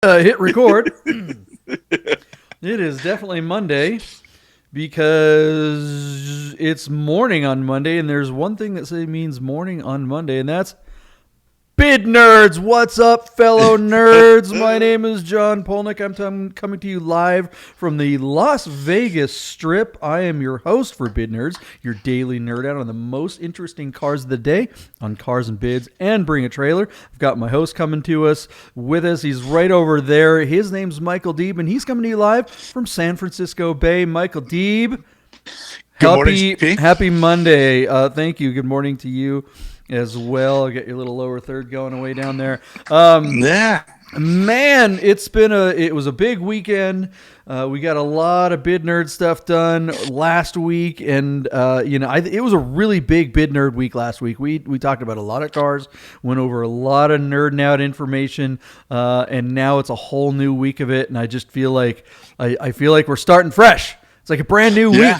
Hit record. It is definitely Monday because it's morning on Monday, and there's one thing that means morning on Monday, and that's Bid Nerds. What's up, fellow nerds? My name is John Polnick. I'm coming to you live from the Las Vegas Strip. I am your host for Bid Nerds, your daily nerd out on the most interesting cars of the day on Cars and Bids and Bring a Trailer. I've got my host coming to us with us. He's right over there. His name's Michael Deeb, and he's coming to you live from San Francisco Bay. Michael Deeb, happy Monday. Thank you. Good morning to you as well. I got your little lower third going away down there. Yeah, man, it was a big weekend. We got a lot of Bid Nerd stuff done last week, and it was a really big Bid Nerd week last week. We talked about a lot of cars, went over a lot of nerding out information, and now it's a whole new week of it. And I just feel like I feel like we're starting fresh. It's like a brand new week.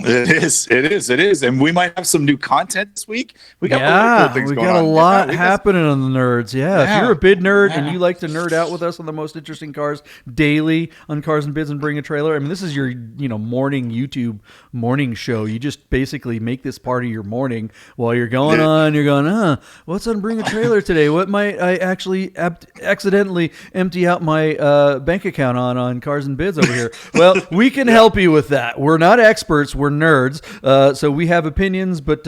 It is, and we might have some new content this week. We got a lot happening on the nerds. If you're a bid nerd and you like to nerd out with us on the most interesting cars daily on Cars and Bids and Bring a Trailer, I mean, this is your morning YouTube morning show. You just basically make this part of your morning while you're going on. You're going, what's on Bring a Trailer today? What might I actually accidentally empty out my bank account on Cars and Bids over here? Well, we can help you with that. We're not experts. We're nerds, so we have opinions, but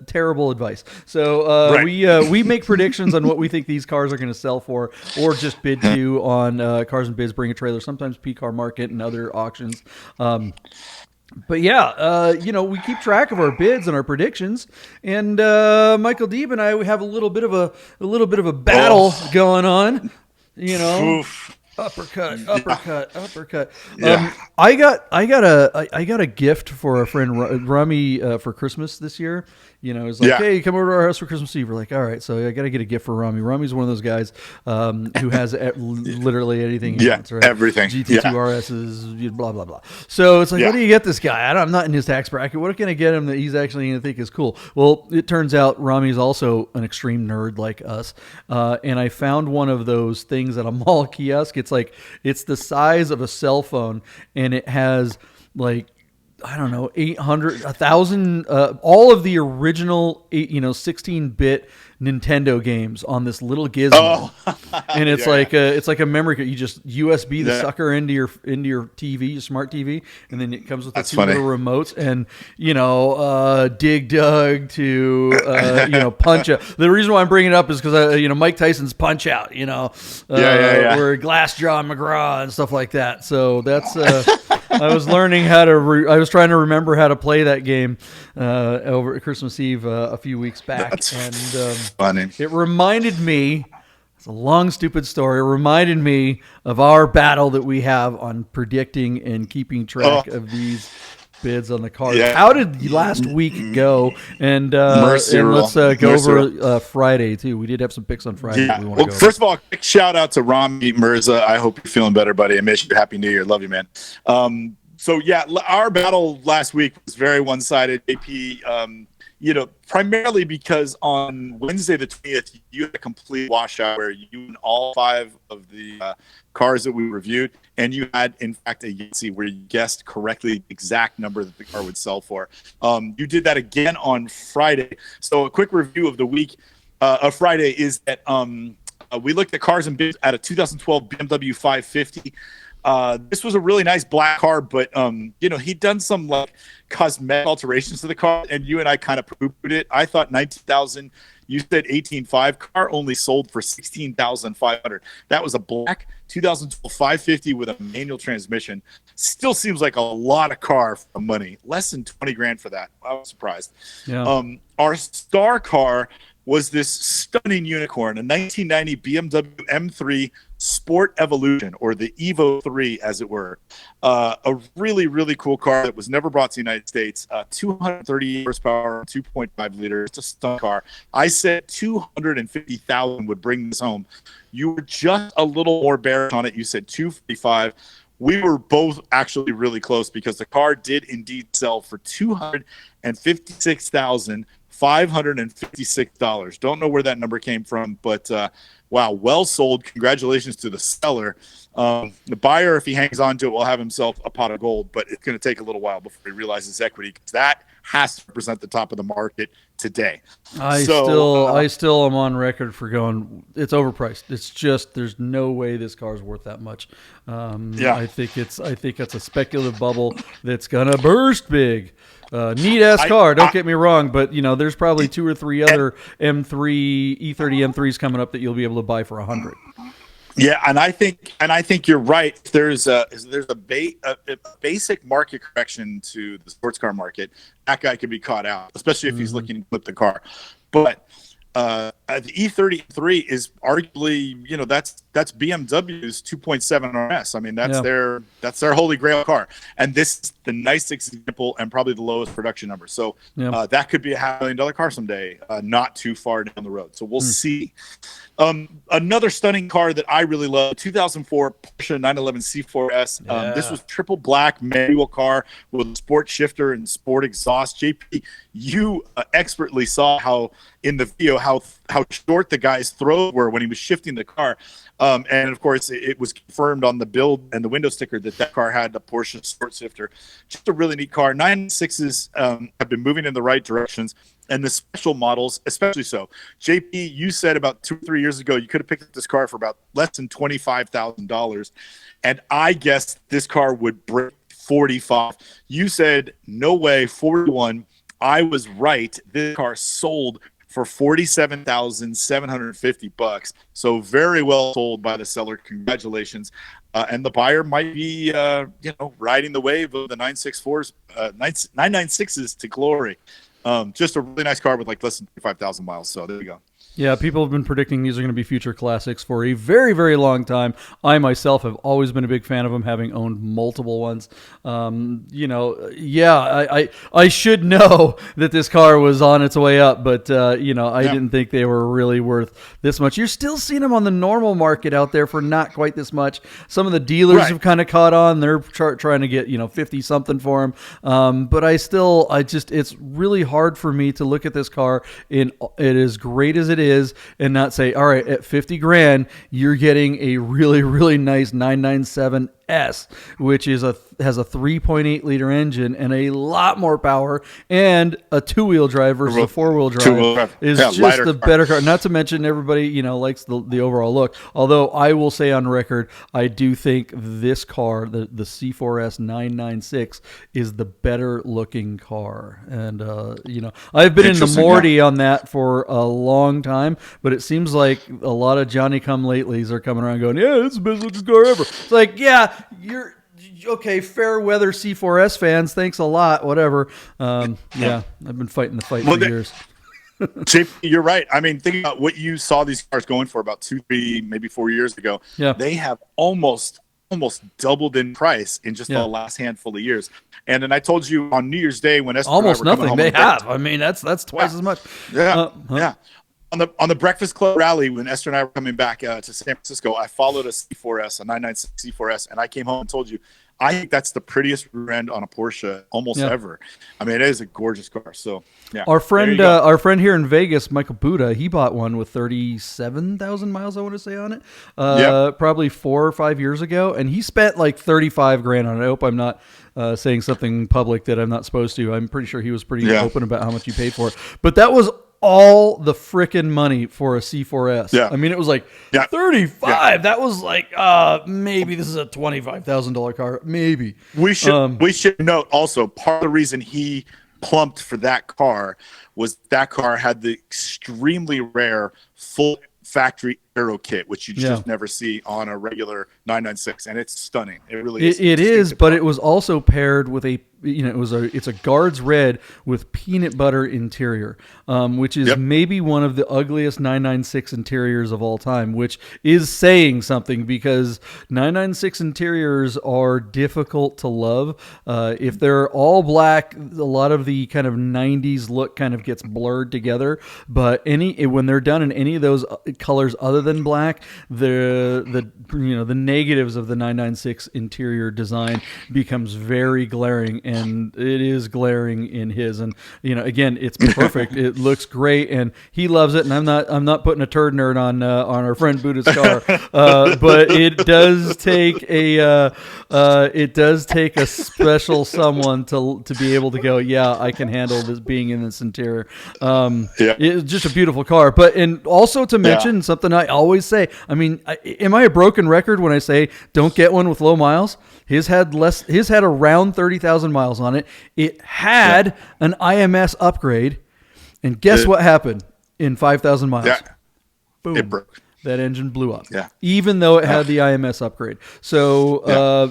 terrible advice. So we make predictions on what we think these cars are going to sell for, or just bid to on Cars and Bids, Bring a Trailer, sometimes P-Car Market and other auctions. But we keep track of our bids and our predictions, and Michael Deeb and I have a little bit of a battle going on. Oof. Uppercut. Yeah. I got a gift for our friend Rami for Christmas this year. He's like, hey, come over to our house for Christmas Eve. We're like, all right, so I got to get a gift for Rami. Rami's one of those guys who has literally anything he wants, right? Everything. GT2 RSs, blah, blah, blah. So it's like, what do you get this guy? I'm not in his tax bracket. What can I get him that he's actually going to think is cool? Well, it turns out Rami's also an extreme nerd like us. And I found one of those things at a mall kiosk. It's the size of a cell phone, and it has 800, 1,000, all of the original 16-bit Nintendo games on this little gizmo, and it's like a memory card. You just USB the sucker into your TV, your smart TV, and then it comes with the two little remotes, and Dig Dug to Punch Out. The reason why I'm bringing it up is because Mike Tyson's Punch Out, or Glass Jaw McGraw and stuff like that. So that's I was learning how to. I was trying to remember how to play that game over Christmas Eve a few weeks back. That's funny. It reminded me. It's a long, stupid story. It reminded me of our battle that we have on predicting and keeping track of these bids on the cars. Yeah. How did last week go? And let's go over Friday too. We did have some picks on Friday. Yeah. Well, first of all, quick shout out to Rami Mirza. I hope you're feeling better, buddy. I miss you. Happy New Year. Love you, man. Our battle last week was very one-sided. AP, primarily because on Wednesday the 20th, you had a complete washout where you and all 5 of the cars that we reviewed, and you had, in fact, a Yahtzee where you guessed correctly the exact number that the car would sell for. You did that again on Friday. So a quick review of the week of Friday is that we looked at cars and bids at a 2012 BMW 550. This was a really nice black car, but he'd done some cosmetic alterations to the car, and you and I kind of poo-pooed it. I thought 19,000. You said 18.5. Car only sold for 16,500. That was a black 2012 550 with a manual transmission. Still seems like a lot of car for money. Less than 20 grand for that. I was surprised. Yeah. Our star car was this stunning unicorn, a 1990 BMW M3 Sport Evolution, or the Evo 3, as it were. A really, really cool car that was never brought to the United States. 230 horsepower, 2.5 liters. It's a stunt car. I said 250,000 would bring this home. You were just a little more bearish on it. You said 255. We were both actually really close because the car did indeed sell for $256,556. Don't know where that number came from, but wow, well sold. Congratulations to the seller. The buyer, if he hangs on to it, will have himself a pot of gold, but it's going to take a little while before he realizes equity, because that has to represent the top of the market today. I still am on record for going, it's overpriced. It's just, there's no way this car is worth that much. I think it's a speculative bubble that's gonna burst big. Neat ass car, don't get me wrong, but there's probably 2 or 3 other E30 M3s coming up that you'll be able to buy for $100. Yeah, and I think you're right. There's a basic market correction to the sports car market. That guy could be caught out, especially if he's looking to flip the car. But the E33 is arguably, that's BMW's 2.7 RS. I mean, that's their holy grail car, and this is the nicest example and probably the lowest production number. So that could be a $500,000 car someday, not too far down the road. So we'll see. Another stunning car that I really love, 2004 Porsche 911 C4S. This was triple black manual car with a sport shifter and sport exhaust. JP, you expertly saw how in the video how short the guy's throws were when he was shifting the car. And of course, it was confirmed on the build and the window sticker that car had the Porsche sport shifter. Just a really neat car. 996s have been moving in the right directions, and the special models especially so. JP, you said about 2 or 3 years ago you could have picked up this car for about less than $25,000, and I guessed this car would break 45. You said no way, 41. I was right. This car sold for $47,750. So very well sold by the seller. Congratulations. And the buyer might be, riding the wave of the 996s to glory. Just a really nice car with like less than 25,000 miles. So there you go. Yeah, people have been predicting these are going to be future classics for a very, very long time. I myself have always been a big fan of them, having owned multiple ones. I should know that this car was on its way up, but I didn't think they were really worth this much. You're still seeing them on the normal market out there for not quite this much. Some of the dealers have kind of caught on. They're trying to get 50 something for them. But it's really hard for me to look at this car in it as great as it is and not say, all right, at 50 grand, you're getting a really, really nice 997 S, which has a 3.8 liter engine and a lot more power, and a 2-wheel drive versus a 4-wheel drive is just a better car. Not to mention everybody likes the overall look. Although I will say on record, I do think this car, the C4S 996, is the better looking car. And I've been in the Morty on that for a long time, but it seems like a lot of Johnny come latelys are coming around going, yeah, it's the best looking car ever. It's like, yeah, you're okay, fair weather C4S fans, thanks a lot, whatever. I've been fighting the fight for years. JP, you're right. I mean, think about what you saw these cars going for about 2, 3, maybe 4 years ago. Yeah. They have almost doubled in price in just the last handful of years. And then I told you on New Year's Day when Esther almost and I were nothing they have. I mean, that's twice as much. Yeah. On the Breakfast Club rally, when Esther and I were coming back to San Francisco, I followed a C4S, a 996 C4S, and I came home and told you, I think that's the prettiest rear end on a Porsche almost ever. I mean, it is a gorgeous car. So, yeah. Our friend here in Vegas, Michael Buda, he bought one with 37,000 miles, I want to say, on it, probably 4 or 5 years ago, and he spent like 35 grand on it. I hope I'm not saying something public that I'm not supposed to. I'm pretty sure he was pretty open about how much he paid for it. But that was all the frickin' money for a C4S. Yeah. I mean, it was like 35. Yeah. That was like, maybe this is a $25,000 car. Maybe. We should note also, part of the reason he plumped for that car was that car had the extremely rare full factory aero kit, which you just never see on a regular 996, and it's stunning. It really is. It is, but it was also paired with it's a Guards Red with peanut butter interior, which is maybe one of the ugliest 996 interiors of all time, which is saying something because 996 interiors are difficult to love. If they're all black, a lot of the kind of 90s look kind of gets blurred together, but when they're done in any of those colors other than black, the negatives of the 996 interior design becomes very glaring, and it is glaring in his. And again, it's perfect. It looks great, and he loves it. And I'm not putting a turd nerd on our friend Buddha's car, but it does take a special someone to be able to go, yeah, I can handle this being in this interior. It's just a beautiful car. But and also to mention something I always say. I mean, am I a broken record when I say don't get one with low miles? His had around 30,000 miles on it. It had an IMS upgrade, and guess what happened in 5,000 miles? Yeah. Boom. It broke. That engine blew up. Yeah. Even though it had the IMS upgrade. So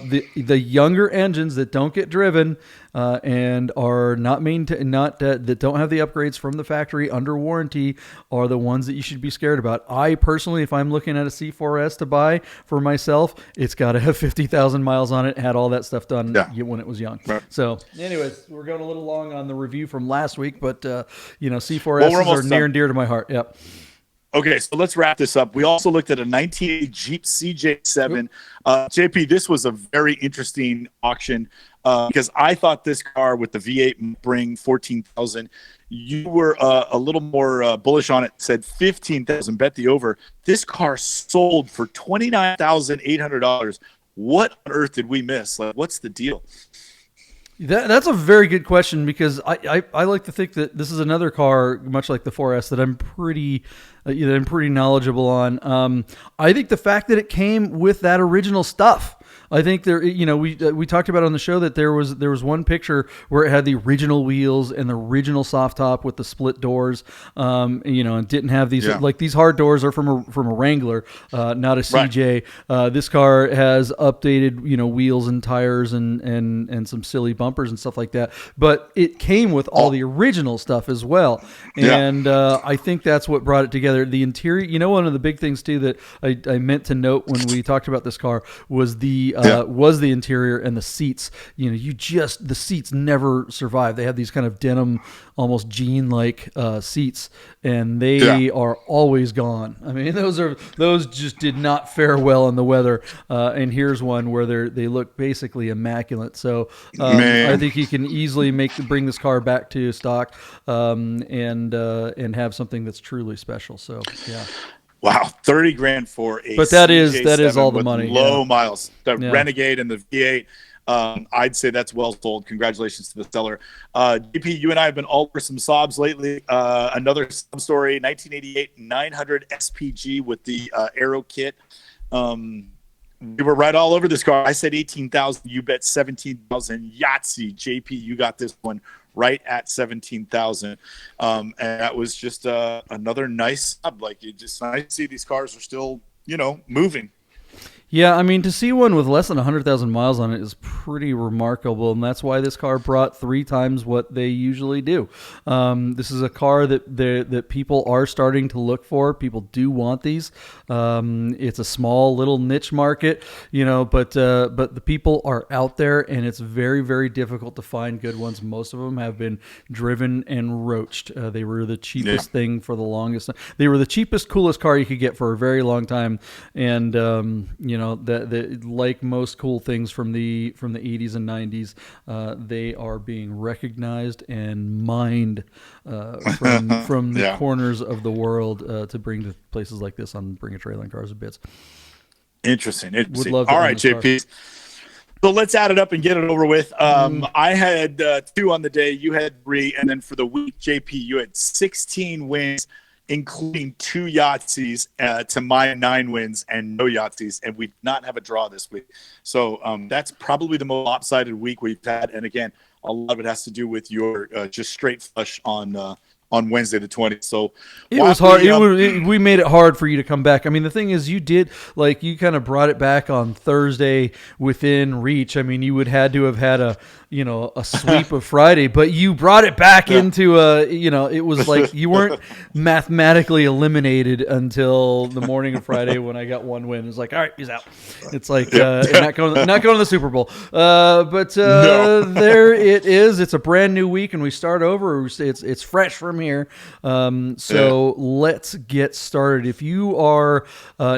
the younger engines that don't get driven and are that don't have the upgrades from the factory under warranty are the ones that you should be scared about. I personally, if I'm looking at a C4S to buy for myself, it's got to have 50,000 miles on it. Had all that stuff done when it was young. Right. So, anyways, we're going a little long on the review from last week, but C4Ss are near and dear to my heart. Yep. Okay, so let's wrap this up. We also looked at a 1980 Jeep CJ7. JP, this was a very interesting auction because I thought this car with the V8 would bring 14,000. You were a little more bullish on it, said 15,000, bet the over. This car sold for $29,800. What on earth did we miss? Like, what's the deal? That's a very good question because I like to think that this is another car, much like the 4S, that I'm pretty knowledgeable on. I think the fact that it came with that original stuff. I think we talked about on the show that there was one picture where it had the original wheels and the original soft top with the split doors, and didn't have these like these hard doors are from a Wrangler, not a CJ. Right. This car has updated wheels and tires and some silly bumpers and stuff like that, but it came with all the original stuff as well, and I think that's what brought it together. The interior, one of the big things too that I meant to note when we talked about this car was the interior and the seats. The seats never survive. They have these kind of denim, almost jean-like seats, and they are always gone. I mean, those just did not fare well in the weather. And here's one where they look basically immaculate. So I think you can easily bring this car back to stock and have something that's truly special. So yeah. Wow, $30,000 for a but that is all the money. Low miles, the Renegade and the V8. I'd say that's well sold. Congratulations to the seller. DP, you and I have been all over some Saabs lately. Another Saab story: 1988 900 SPG with the Aero kit. We were right all over this car. I said 18,000. You bet 17,000. Yahtzee, JP, you got this one right at 17,000. And that was just another nice sub. Like, it's just nice to see these cars are still, moving. Yeah, I mean, to see one with less than 100,000 miles on it is pretty remarkable, and that's why this car brought 3 times what they usually do. This is a car that people are starting to look for. People do want these. It's a small little niche market, but the people are out there, and it's very, very difficult to find good ones. Most of them have been driven and roached. They were the cheapest thing for the longest time. They were the cheapest, coolest car you could get for a very long time, and that like most cool things from the 80s and 90s, they are being recognized and mined from the corners of the world to bring to places like this on Bring a Trailer and Cars and Bits. Interesting. All right, JP. So let's add it up and get it over with. I had 2 on the day. You had 3. And then for the week, JP, you had 16 wins, including 2 Yahtzees to my 9 wins and no Yahtzees, and we did not have a draw this week. So that's probably the most lopsided week we've had. And again, a lot of it has to do with your just straight flush on Wednesday the 20th. So it was hard. We made it hard for you to come back. I mean, the thing is, you kind of brought it back on Thursday within reach. I mean, you would had to have had a sweep of Friday, but you brought it back into it was like you weren't mathematically eliminated until the morning of Friday when I got 1 win. It's like, all right, he's out. It's like not going to the Super Bowl. But there it is. It's a brand new week, and we start over. It's fresh for from here. So let's get started. If you are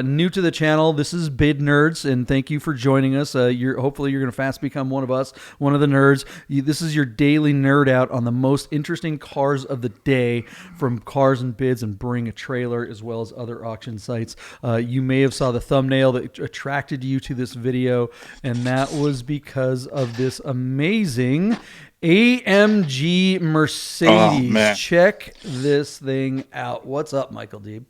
new to the channel, this is Bid Nerds, and thank you for joining us. Hopefully you're going to fast become one of us, one of the nerds. This is your daily nerd out on the most interesting cars of the day from Cars and Bids and Bring a Trailer, as well as other auction sites. You may have saw the thumbnail that attracted you to this video, and that was because of this amazing AMG Mercedes. Oh, check this thing out. What's up, Michael Deeb?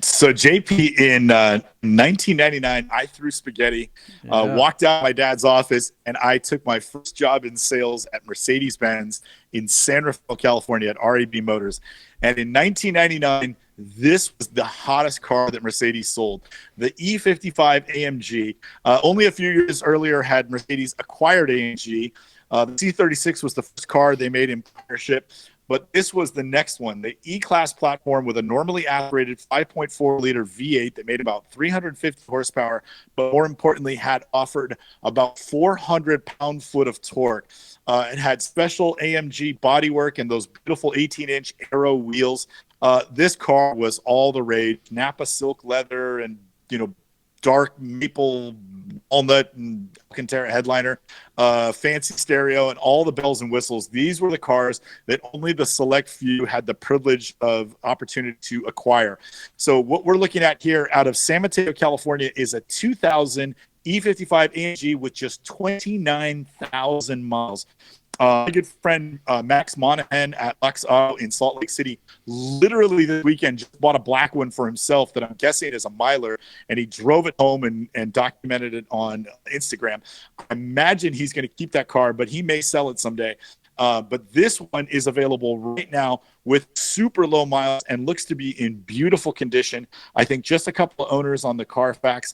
So JP, in 1999, I threw spaghetti, walked out of my dad's office, and I took my first job in sales at Mercedes Benz in San Rafael, California at RAB Motors. And in 1999, this was the hottest car that Mercedes sold, the E55 AMG. Only a few years earlier had Mercedes acquired AMG. The C36 was the first car they made in partnership. But this was the next one, the E-Class platform with a normally aspirated 5.4-liter V8 that made about 350 horsepower, but more importantly had offered about 400 pound-foot of torque. It had special AMG bodywork and those beautiful 18-inch aero wheels. This car was all the rage, Napa silk leather and, dark maple walnut and Alcantara headliner, fancy stereo, and all the bells and whistles. These were the cars that only the select few had the privilege of opportunity to acquire. So what we're looking at here out of San Mateo, California, is a 2000 E55 AMG with just 29,000 miles. My good friend Max Monahan at Lux Auto in Salt Lake City literally this weekend just bought a black one for himself that I'm guessing is a miler, and he drove it home and documented it on Instagram. I imagine he's going to keep that car, but he may sell it someday. But this one is available right now with super low miles and looks to be in beautiful condition. I think just a couple of owners on the Carfax.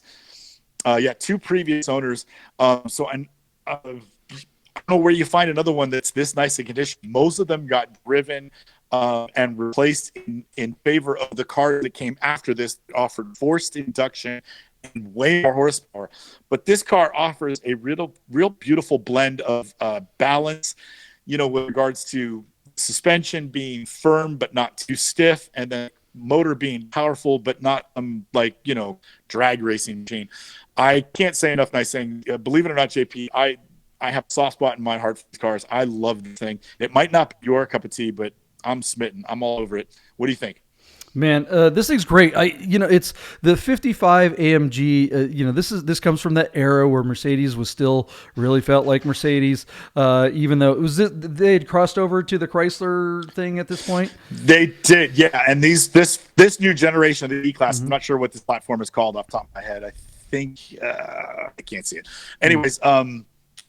Two previous owners. I don't know where you find another one that's this nice in condition. Most of them got driven and replaced in favor of the car that came after this, offered forced induction and way more horsepower. But this car offers a real beautiful blend of balance, with regards to suspension being firm but not too stiff, and then motor being powerful but not drag racing machine. I can't say enough nice things. Believe it or not, JP, I have a soft spot in my heart for these cars. I love the thing. It might not be your cup of tea, but I'm smitten. I'm all over it. What do you think? Man, this thing's great. It's the 55 AMG. This comes from that era where Mercedes was still really felt like Mercedes, even though they had crossed over to the Chrysler thing at this point. They did, yeah. And this new generation of the E-Class, I'm not sure what this platform is called off the top of my head. I think I can't see it. Anyways,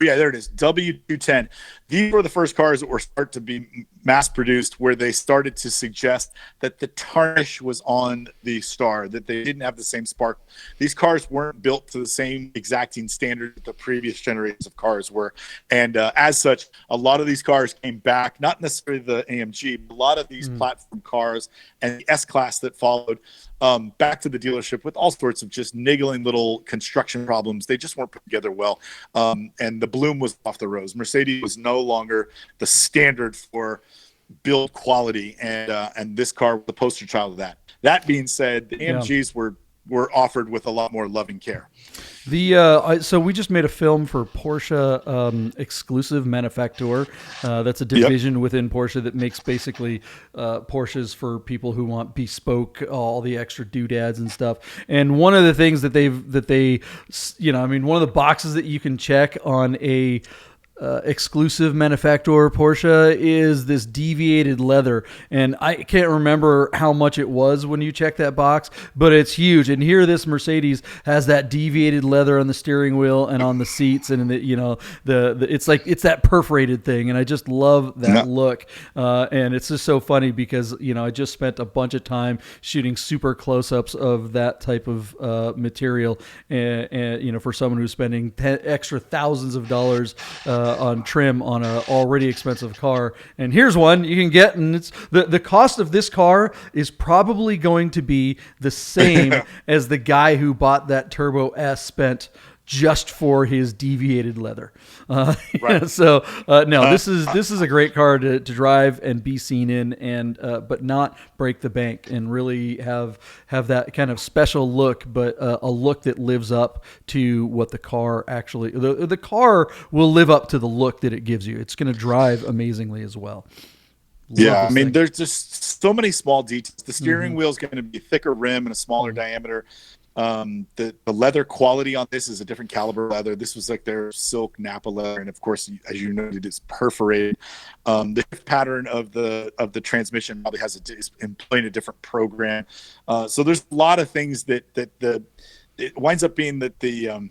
yeah, there it is. W210. These were the first cars that were started to be mass produced, where they started to suggest that the tarnish was on the star, that they didn't have the same spark. These cars weren't built to the same exacting standard that the previous generations of cars were. And as such, a lot of these cars came back, not necessarily the AMG, but a lot of these platform cars and the S-Class that followed, back to the dealership with all sorts of just niggling little construction problems. They just weren't put together well. And the bloom was off the rose. Mercedes was no longer the standard for build quality, and this car was the poster child of that. That being said, the AMGs were offered with a lot more loving care. So we just made a film for Porssche exclusive manufacturer. That's a division within Porssche that makes basically Porsches for people who want bespoke, all the extra doodads and stuff. And one of the things that one of the boxes that you can check on a exclusive manufacturer Porssche is this deviated leather, and I can't remember how much it was when you check that box, but it's huge. And here this Mercedes has that deviated leather on the steering wheel and on the seats, and it's that perforated thing, and I just love that look. And it's just so funny because I just spent a bunch of time shooting super close-ups of that type of material, and for someone who's spending extra thousands of dollars on trim on an already expensive car. And here's one you can get, and it's the cost of this car is probably going to be the same as the guy who bought that Turbo S spent just for his deviated leather. Right. So no, this is a great car to drive and be seen in, and but not break the bank and really have that kind of special look, but a look that lives up to what the car actually. The car will live up to the look that it gives you. It's going to drive amazingly as well. Yeah, I mean, there's just so many small details. The steering wheel is going to be thicker rim and a smaller diameter. The leather quality on this is a different caliber leather. This was like their silk Napa leather, and of course, as you noted, it's perforated. The shift pattern of the transmission probably is employing a different program. So there's a lot of things that it winds up being that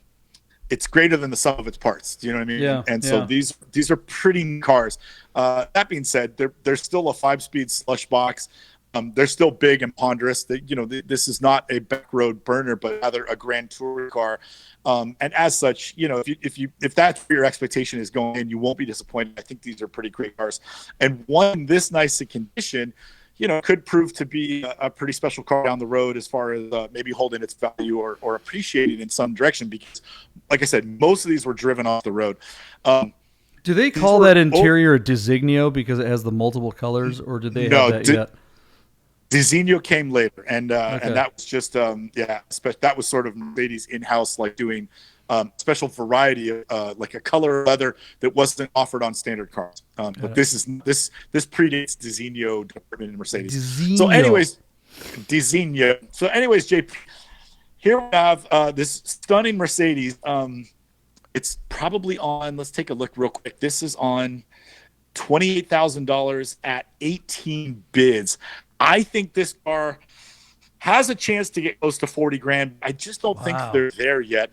it's greater than the sum of its parts. Do you know what I mean? Yeah. And so these are pretty neat cars. That being said, they're still a 5-speed slush box. They're still big and ponderous. This is not a backroad burner, but rather a grand touring car. And as such, if that's where your expectation is going in, you won't be disappointed. I think these are pretty great cars. And one this nice in condition, could prove to be a pretty special car down the road as far as maybe holding its value or appreciating in some direction. Because, like I said, most of these were driven off the road. Do they call that interior a Designio because it has the multiple colors, or did they have that yet? Designio came later, and that was just that was sort of Mercedes in-house, like doing special variety, like a color leather that wasn't offered on standard cars. But this predates Designio department in Mercedes. Designio. So, anyways, Designio. So, anyways, JP, here we have this stunning Mercedes. It's probably on. Let's take a look real quick. This is on $28,000 at 18 bids. I think this car has a chance to get close to 40 grand. I just don't think they're there yet.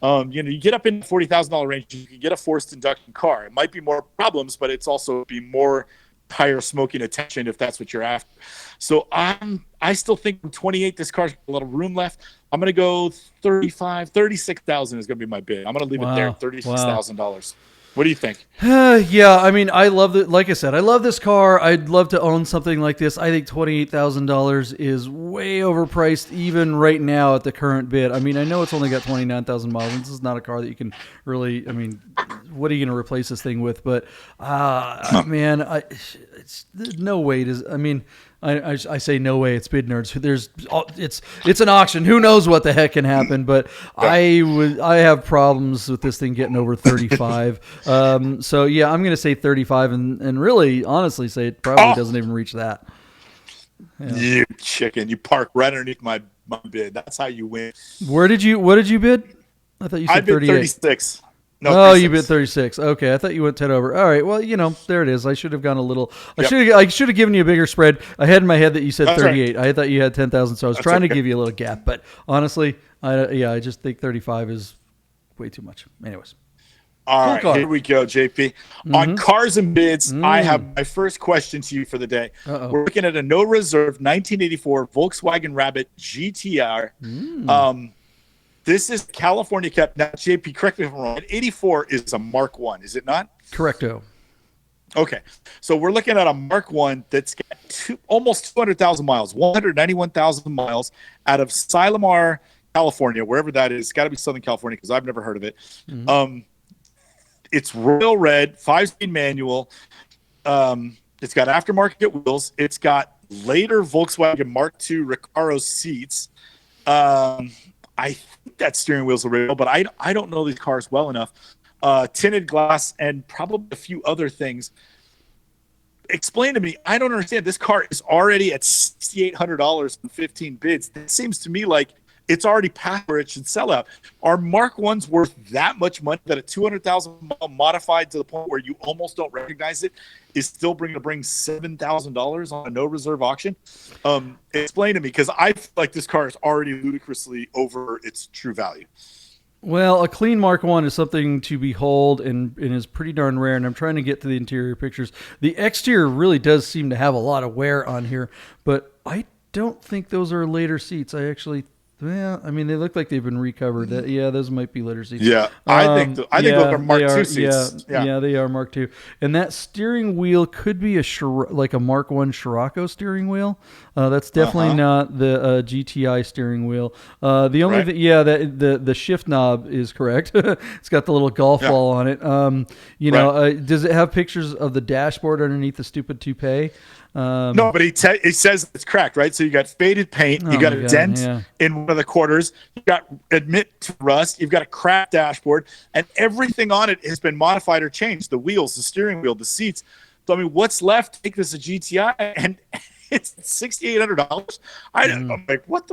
You get up in the $40,000 range, you can get a forced induction car. It might be more problems, but it's also be more tire smoking attention if that's what you're after. So I still think from 28, this car's got a little room left. I'm going to go 36,000 is going to be my bid. I'm going to leave it there, $36,000. What do you think? Yeah, I mean, I love it. Like I said, I love this car. I'd love to own something like this. I think $28,000 is way overpriced, even right now at the current bid. I mean, I know it's only got 29,000 miles. And this is not a car that you can really. I mean, what are you going to replace this thing with? But man, it's no way. I mean. I say no way. It's bid nerds. It's an auction. Who knows what the heck can happen? But I have problems with this thing getting over 35. So yeah, I'm going to say 35, and really, honestly, say it probably doesn't even reach that. Yeah. You chicken! You park right underneath my bid. That's how you win. What did you bid? I thought you said 38. 36. No, oh, 36. You bid 36. Okay, I thought you went 10 over. All right, well, there it is. I should have gone a little. I should have given you a bigger spread. I had in my head that you said 38. Right. I thought you had 10,000, so I was trying to give you a little gap. But honestly, I just think 35 is way too much. Anyways. All right, here we go, JP. On cars and bids, I have my first question to you for the day. We're looking at a no reserve 1984 Volkswagen Rabbit GTi. This is California kept. Now, JP, correct me if I'm wrong. An 84 is a Mark 1, is it not? Correcto. Okay. So we're looking at a Mark 1 that's got almost 200,000 miles, 191,000 miles out of Silomar, California, wherever that is. It's got to be Southern California because I've never heard of it. It's royal red, 5-speed manual. It's got aftermarket wheels. It's got later Volkswagen Mark II Recaro seats. I think that steering wheel's original, but I don't know these cars well enough. Tinted glass and probably a few other things. Explain to me. I don't understand. This car is already at $6,800 and 15 bids. That seems to me like it's already past where it should sell out. Are Mark 1s worth that much money that at 200,000 modified to the point where you almost don't recognize it is still bring $7,000 on a no reserve auction? Explain to me, because I feel like this car is already ludicrously over its true value. Well, a clean Mark 1 is something to behold and is pretty darn rare, and I'm trying to get to the interior pictures. The exterior really does seem to have a lot of wear on here, but I don't think those are later seats. I actually Well, I mean, they look like they've been recovered. Yeah, those might be litter seats. Yeah, I think those are Mark II seats. Yeah, they are Mark II. And that steering wheel could be like a Mark I Scirocco steering wheel. That's definitely not the GTi steering wheel. The only the shift knob is correct. It's got the little golf ball on it. Does it have pictures of the dashboard underneath the stupid toupee? No, but it says it's cracked, right? So you got faded paint, you got a dent in one of the quarters, you got admit to rust, you've got a cracked dashboard, and everything on it has been modified or changed. The wheels, the steering wheel, the seats. So I mean, what's left? Make this a GTI, and it's $6,800. I'm like, what?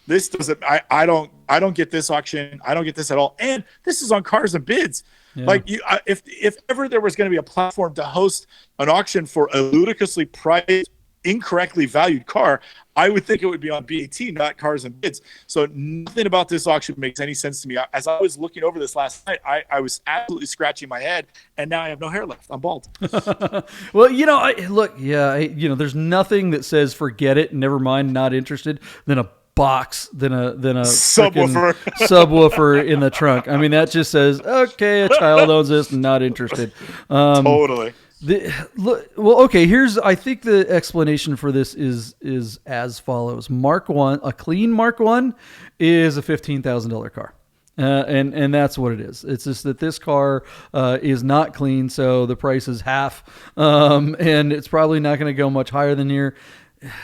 This doesn't. I don't get this auction. I don't get this at all. And this is on Cars and Bids. Yeah. Like if ever there was going to be a platform to host an auction for a ludicrously priced, incorrectly valued car, I would think it would be on BAT, not Cars and Bids. So nothing about this auction makes any sense to me. As I was looking over this last night, I was absolutely scratching my head, and now I have no hair left. I'm bald. Well, there's nothing that says forget it, never mind, not interested, than a box than a subwoofer in the trunk. I mean, that just says, okay, a child owns this, not interested. Totally. I think the explanation for this is as follows. A clean Mark I is a $15,000 car. And that's what it is. It's just that this car is not clean, so the price is half, and it's probably not going to go much higher than here.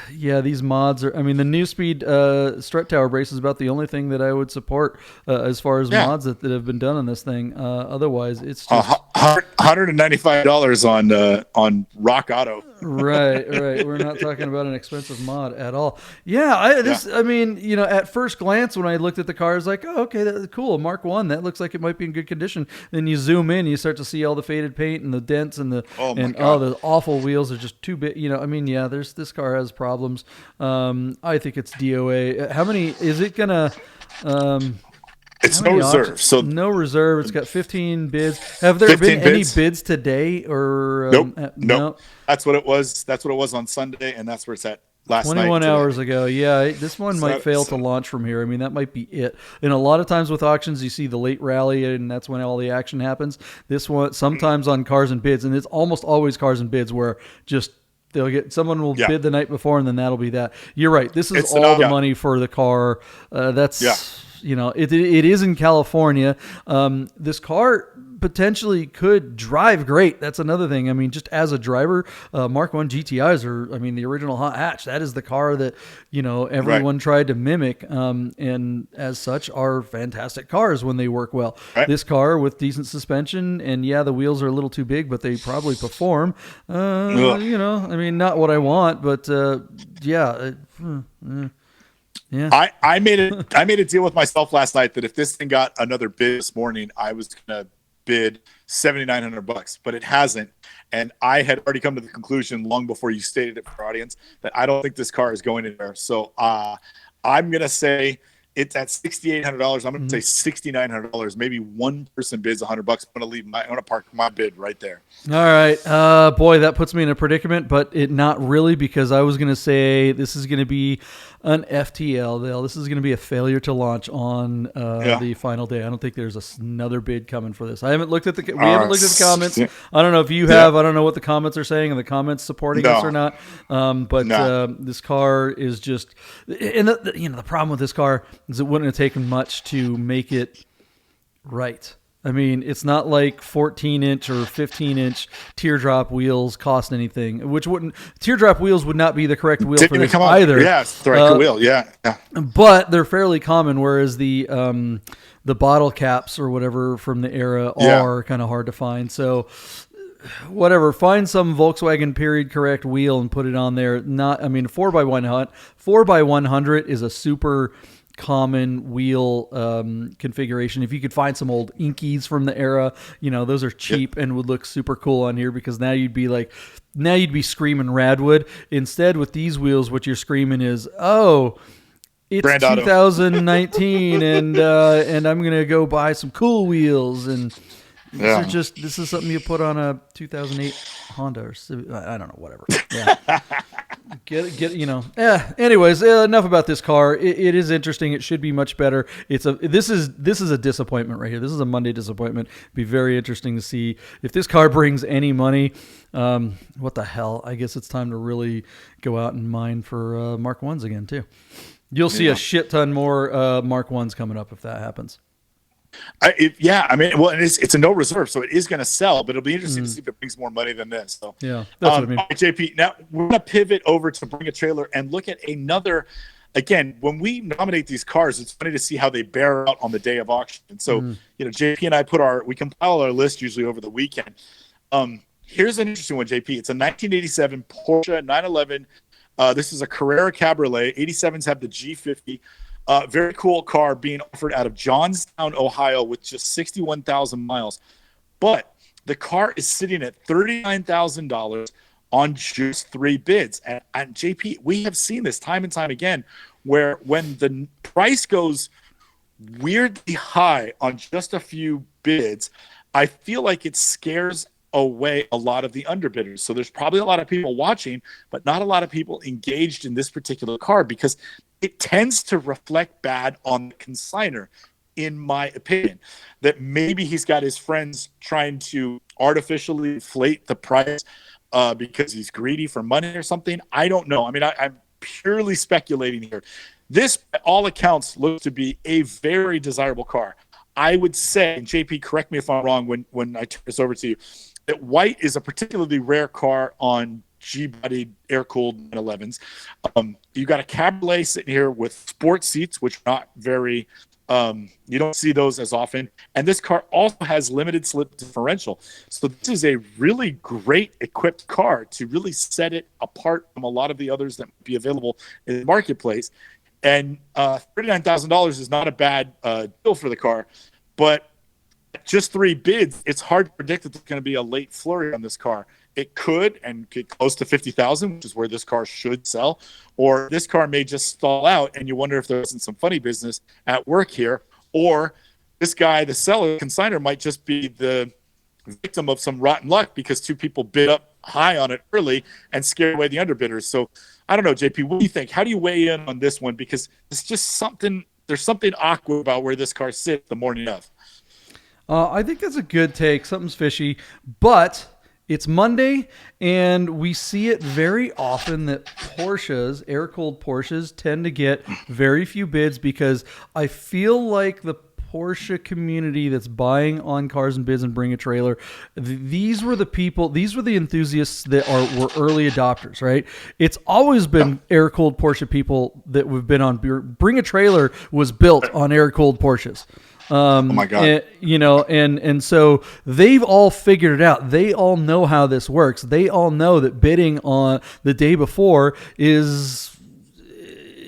Yeah, these mods are. I mean, the New Speed strut tower brace is about the only thing that I would support as far as mods that have been done on this thing. Otherwise, it's just $195 on Rock Auto. Right. We're not talking about an expensive mod at all. Yeah, I mean, at first glance, when I looked at the car, I was like, oh, okay, that's cool. Mark I, that looks like it might be in good condition. Then you zoom in, you start to see all the faded paint and the dents and the awful wheels are just too big. This car has problems. I think it's DOA. How many is it gonna? It's no reserve. So no reserve. It's got 15 bids. Have there been any bids today? Or nope. That's what it was. That's what it was on Sunday, and that's where it's at. Last 21 hours ago. Yeah, this one might fail to launch from here. I mean, that might be it. And a lot of times with auctions, you see the late rally, and that's when all the action happens. This one, sometimes on Cars and Bids, and it's almost always Cars and Bids where just someone will bid the night before, and then that'll be that. You're right. This is all the money for the car. It is in California. This car potentially could drive great. That's another thing. I mean, just as a driver, Mark I GTIs are, the original hot hatch. That is the car that, everyone tried to mimic. And as such are fantastic cars when they work well. Right. This car with decent suspension and the wheels are a little too big, but they probably perform. Not what I want, but Yeah. I made a deal with myself last night that if this thing got another bid this morning, I was gonna bid $7,900, but it hasn't. And I had already come to the conclusion long before you stated it for our audience that I don't think this car is going anywhere. So I'm gonna say it's at $6,800. I'm gonna say $6,900. Maybe one person bids $100. I'm gonna park my bid right there. All right, boy, that puts me in a predicament, but not really, because I was gonna say this is gonna be an FTL. This is going to be a failure to launch on the final day. I don't think there's another bid coming for this. We haven't looked at the comments. I don't know if you have. I don't know what the comments are saying and the comments supporting us or not. This car is just, and the problem with this car is it wouldn't have taken much to make it right. I mean, it's not like 14-inch or 15-inch teardrop wheels cost anything, teardrop wheels would not be the correct wheel for this either. Yeah, it's the right wheel. Yeah. But they're fairly common, whereas the bottle caps or whatever from the era are kind of hard to find. So whatever, find some Volkswagen period correct wheel and put it on there. 4x100 is a super common wheel configuration. If you could find some old Inkies from the era, those are cheap and would look super cool on here, because now you'd be screaming Radwood. Instead, with these wheels, what you're screaming is, it's Brand 2019 and I'm gonna go buy some cool wheels, and this is something you put on a 2008 Honda or I don't know, whatever. Yeah. Anyways, enough about this car. It is interesting. It should be much better. This is a disappointment right here. This is a Monday disappointment. Be very interesting to see if this car brings any money. What the hell? I guess it's time to really go out and mine for Mark 1s again too. You'll see a shit ton more Mark 1s coming up if that happens. It's a no reserve, so it is going to sell, but it'll be interesting to see if it brings more money than this. So yeah, that's what I mean. All right, JP, now we're going to pivot over to Bring a Trailer and look at another. Again, when we nominate these cars, it's funny to see how they bear out on the day of auction. And so, JP and I we compile our list usually over the weekend. Here's an interesting one, JP. It's a 1987 Porsche 911. This is a Carrera Cabriolet. 87s have the G50. Very cool car being offered out of Johnstown, Ohio, with just 61,000 miles. But the car is sitting at $39,000 on just 3 bids. And JP, we have seen this time and time again, where when the price goes weirdly high on just a few bids, I feel like it scares away a lot of the underbidders. So there's probably a lot of people watching, but not a lot of people engaged in this particular car because it tends to reflect bad on the consignor, in my opinion, that maybe he's got his friends trying to artificially inflate the price because he's greedy for money or something. I don't know. I mean, I'm purely speculating here. This, by all accounts, looks to be a very desirable car. I would say, and JP, correct me if I'm wrong when I turn this over to you, that white is a particularly rare car on G-bodied air-cooled 911s. You got a Cabriolet sitting here with sports seats, which are not very you don't see those as often. And this car also has limited slip differential. So this is a really great equipped car to really set it apart from a lot of the others that might be available in the marketplace. And $39,000 is not a bad deal for the car, but just 3 bids, it's hard to predict that there's going to be a late flurry on this car. It could and get close to 50,000, which is where this car should sell, or this car may just stall out, and you wonder if there isn't some funny business at work here, or this guy, the seller, consignor, might just be the victim of some rotten luck because 2 people bid up high on it early and scare away the underbidders. So I don't know, JP, what do you think? How do you weigh in on this one? Because it's just something. There's something awkward about where this car sits the morning of. I think that's a good take. Something's fishy, but it's Monday, and we see it very often that Porsches, air-cooled Porsches, tend to get very few bids because I feel like the Porsche community that's buying on Cars and Bids and Bring a Trailer, these were the people, these were the enthusiasts that were early adopters, right? It's always been air-cooled Porsche people that we've been on. Bring a Trailer was built on air-cooled Porsches. Oh my God. And so they've all figured it out. They all know how this works. They all know that bidding on the day before is,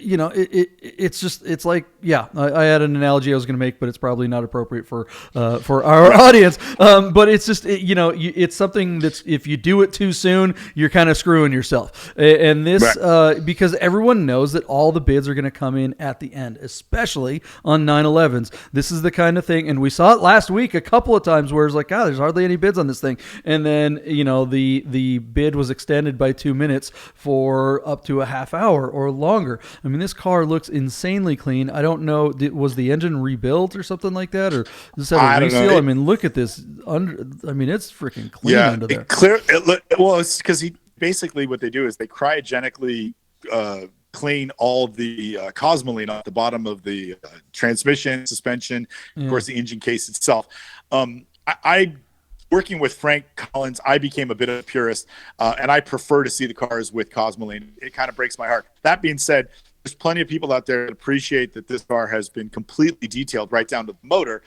it's like, I had an analogy I was going to make, but it's probably not appropriate for our audience. But it's just, it's something that's, if you do it too soon, you're kind of screwing yourself. And this, right. Because everyone knows that all the bids are going to come in at the end, especially on 911s. This is the kind of thing, and we saw it last week a couple of times where it's like, there's hardly any bids on this thing. And then, the bid was extended by 2 minutes for up to a half hour or longer. I mean, this car looks insanely clean. I don't know, was the engine rebuilt or something like that, or does this have a reseal? I mean, look at this. It's freaking clean under there. It's because basically what they do is they cryogenically clean all the cosmoline off the bottom of the transmission, suspension, of course, the engine case itself. I working with Frank Collins, I became a bit of a purist, and I prefer to see the cars with cosmoline. It kind of breaks my heart. That being said, there's plenty of people out there that appreciate that this car has been completely detailed right down to the motor.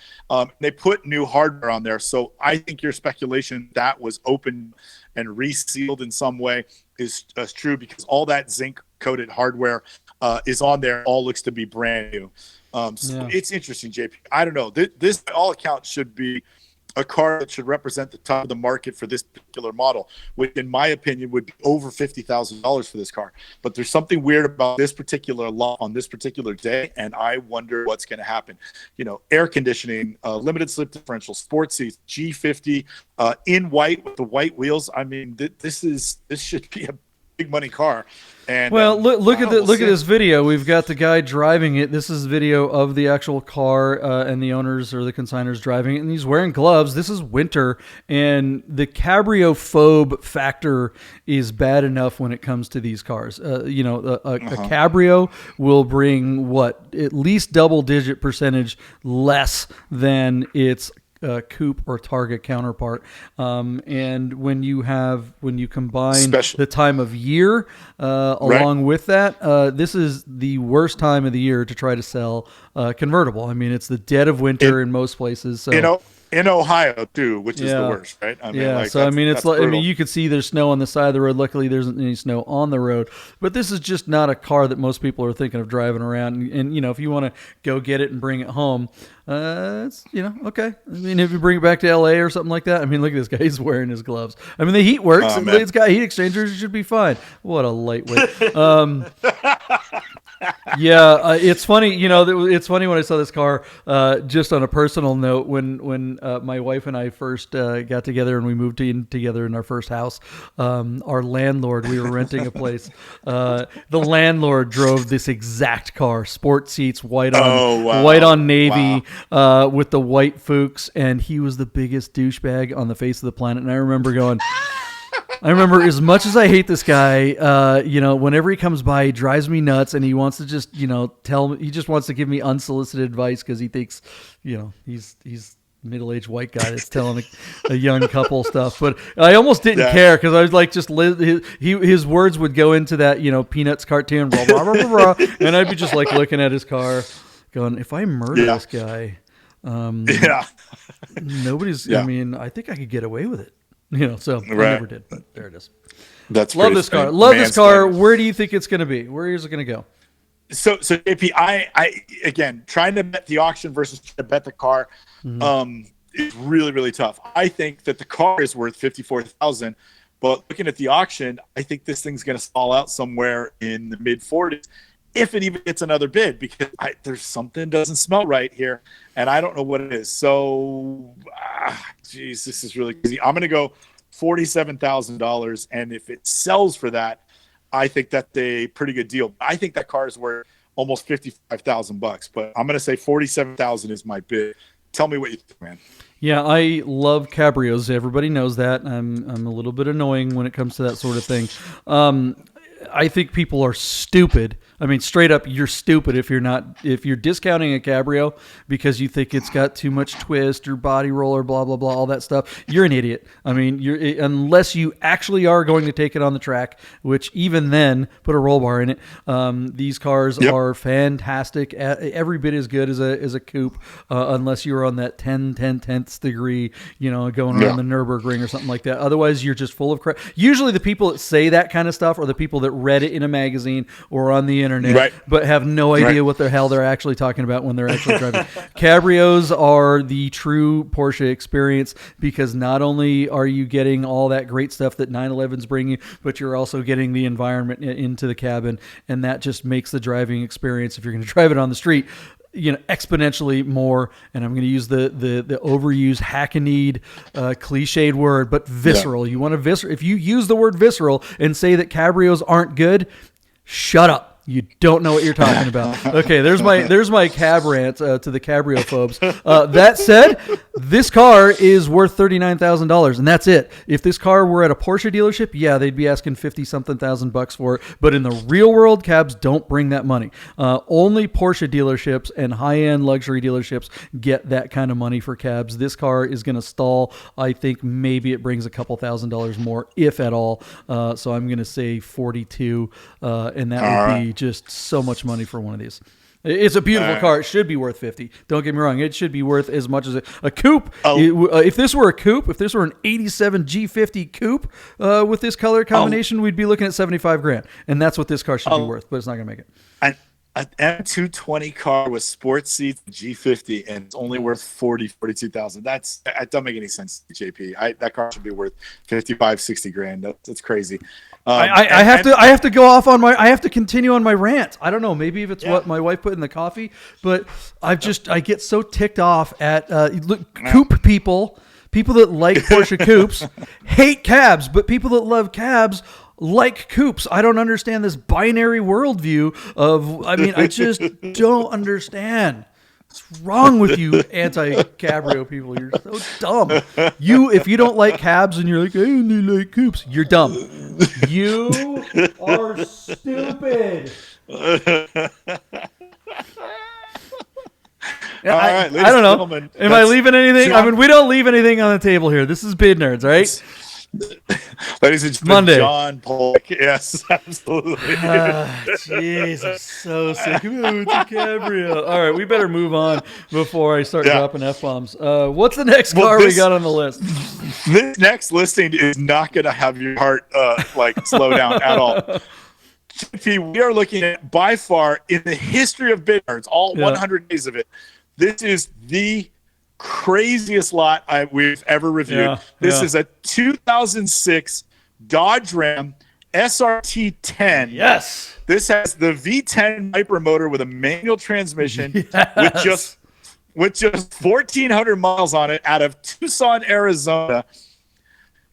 They put new hardware on there. So I think your speculation that was open and resealed in some way is true, because all that zinc coated hardware is on there. All looks to be brand new. It's interesting, JP. I don't know. This by all accounts should be a car that should represent the top of the market for this particular model, which in my opinion would be over $50,000 for this car. But there's something weird about this particular lot on this particular day, and I wonder what's going to happen. Air conditioning, limited slip differential, sports seats, G50 in white with the white wheels. I mean, this should be a big money car. And well, look at this video. We've got the guy driving it. This is video of the actual car and the owners or the consigners driving it, and he's wearing gloves. This is winter, and the cabrio-phobe factor is bad enough when it comes to these cars. A cabrio will bring at least double-digit percentage less than its coupe or Targa counterpart, and when you combine the time of year along with that, this is the worst time of the year to try to sell convertible. I mean, it's the dead of winter in most places. So in Ohio too, which is the worst, right? I mean, so I mean, it's like, I mean, you could see there's snow on the side of the road. Luckily, there isn't any snow on the road. But this is just not a car that most people are thinking of driving around. And if you want to go get it and bring it home, it's okay. I mean, if you bring it back to LA or something like that, I mean, look at this guy. He's wearing his gloves. I mean, the heat works. It's got heat exchangers. It should be fine. What a lightweight. It's funny. It's funny when I saw this car. Just on a personal note, when my wife and I first got together and we moved in together in our first house, our landlord, we were renting a place. The landlord drove this exact car, sport seats, white on navy, with the white Fuchs, and he was the biggest douchebag on the face of the planet. And I remember going. As much as I hate this guy, whenever he comes by, he drives me nuts, and he wants to just, tell me, he just wants to give me unsolicited advice because he thinks, he's middle-aged white guy that's telling a young couple stuff. But I almost didn't care because I was like, his words would go into that, Peanuts cartoon, blah, blah, blah, blah, blah, and I'd be just like looking at his car going, if I murder this guy, nobody's, I mean, I think I could get away with it. So I never did, but there it is. That's love this car. Love this car. Where do you think it's going to be? Where is it going to go? So JP, I again trying to bet the auction versus trying to bet the car, is really, really tough. I think that the car is worth $54,000, but looking at the auction, I think this thing's going to stall out somewhere in the mid 40s. If it even gets another bid, because there's something doesn't smell right here, and I don't know what it is. So, this is really crazy. I'm going to go $47,000, and if it sells for that, I think that's a pretty good deal. I think that car is worth almost $55,000, but I'm going to say $47,000 is my bid. Tell me what you think, man. Yeah, I love cabrios. Everybody knows that. I'm a little bit annoying when it comes to that sort of thing. I think people are stupid. I mean, straight up, you're stupid if you're discounting a cabrio because you think it's got too much twist or body roll or blah, blah, blah, all that stuff. You're an idiot. I mean, unless you actually are going to take it on the track, which even then, put a roll bar in it. These cars are fantastic. Every bit as good as a coupe, unless you're on that 10/10th degree, going around the Nürburgring or something like that. Otherwise, you're just full of crap. Usually the people that say that kind of stuff are the people that read it in a magazine or on the internet, but have no idea what the hell they're actually talking about when they're actually driving. Cabrios are the true Porsche experience because not only are you getting all that great stuff that 911s bring you, but you're also getting the environment into the cabin, and that just makes the driving experience, if you're going to drive it on the street, exponentially more. And I'm going to use the overused, hackneyed, cliched word, but visceral. You want to visceral. If you use the word visceral and say that cabrios aren't good, shut up. You don't know what you're talking about. Okay, there's my cab rant to the cabrio phobes. That said, this car is worth $39,000, and that's it. If this car were at a Porsche dealership, they'd be asking $50-something thousand for it. But in the real world, cabs don't bring that money. Only Porsche dealerships and high-end luxury dealerships get that kind of money for cabs. This car is going to stall. I think maybe it brings a couple $1,000s more, if at all. So I'm going to say 42, and that would be just so much money for one of these. It's a beautiful car. It should be worth 50. Don't get me wrong. It should be worth as much as a coupe. If this were a coupe, if this were an 87 G50 coupe with this color combination, we'd be looking at $75,000. And that's what this car should be worth, but it's not going to make it. An M220 car with sports seats, G50, and it's only worth $42,000. That doesn't make any sense, JP. That car should be worth $55,000-$60,000. That's crazy. I have to go off on I have to continue on my rant. I don't know. Maybe if it's what my wife put in the coffee, but I get so ticked off at coupe people that like Porsche coupes hate cabs, but people that love cabs like coupes. I don't understand this binary worldview of, I mean, I just don't understand. What's wrong with you anti-cabrio people? You're so dumb. If you don't like cabs and you're like, I only like coupes, you're dumb. You are stupid. All right, I don't know. Am I leaving anything? I mean, we don't leave anything on the table here. This is Bid Nerds, right? Ladies and gentlemen, Monday. John Pollock. Yes, absolutely. Jeez, I'm so sick. Ooh, it's a Cabrio. All right, we better move on before I start dropping F-bombs. What's the next car we got on the list? This next listing is not going to have your heart slow down at all. JP, we are looking at, by far, in the history of Bid Nerds, all 100 days of it, this is the craziest lot we've ever reviewed. This is a 2006 Dodge Ram SRT-10. Yes. This has the V10 Viper motor with a manual transmission with just 1,400 miles on it out of Tucson, Arizona.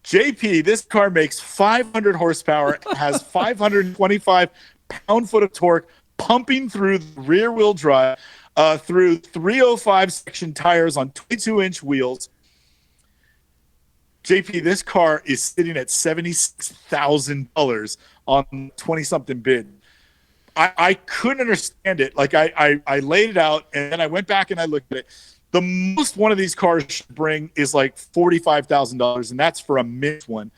JP, this car makes 500 horsepower, has 525 pound-foot of torque, pumping through the rear-wheel drive, through 305 section tires on 22-inch wheels. JP, this car is sitting at $76,000 on 20-something bid. I couldn't understand it. Like, I laid it out, and then I went back and I looked at it. The most one of these cars should bring is like $45,000, and that's for a mint one.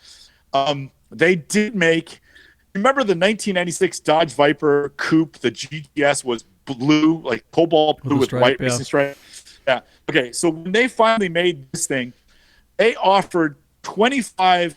They did make – remember the 1996 Dodge Viper Coupe? The GTS was blue, like cobalt blue with white racing stripe. Yeah. Okay, so when they finally made this thing, they offered 25